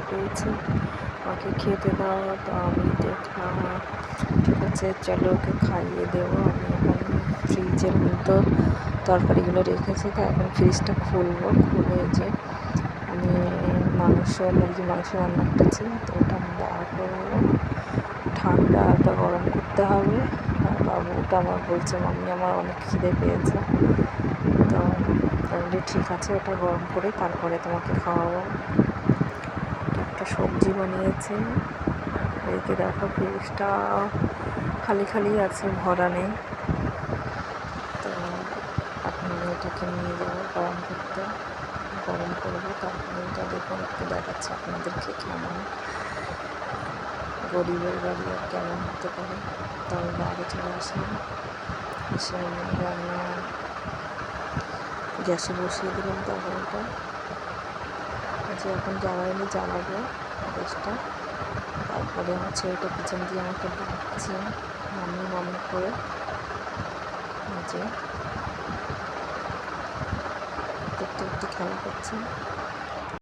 পেয়েছে, ওকে খেতে দাও। তো আমি দেখলাম ঠিক আছে, চলো ওকে খাইয়ে দেবো। আমি এখন ফ্রিজের মতো তরকারিগুলো রেখেছি, তো এখন ফ্রিজটা খুলবো। খুলে যে আমি মুরগি মাংস রান্না করেছি, তো ওটা বার করবো। ঠান্ডাটা গরম করতে হবে। আর বাবুটা আমার বলছে, মাম্মি আমার অনেক খিদে পেয়েছে। তো বললি ঠিক আছে, ওটা গরম করে তারপরে তোমাকে খাওয়াবো। একটা সবজি বানিয়েছি। এদিকে দেখো ফ্রিজটা খালি খালি আছে, ভরা নেই। তো এখন আমি এটাকে নিয়ে যাবো গরম করতে, গরম করবো। তারপরে এটা দেখুন, একটু দেখাচ্ছে আপনাদেরকে কেমন গরিবের বাড়ি আর কেমন হতে পারে। তো আমি বাইরে চলে আসলাম, এসে আমি রান্না গ্যাসে বসিয়ে দিলাম তরকারিটা। যে এখন জ্বালাইনি, জ্বালাবো গ্যাসটা। তারপরে আমার ছেলেটা পিছন দিয়ে আমাকে ডাকছে মাম্মি মাম্মি করে, যে একটু একটু খেলা করছে।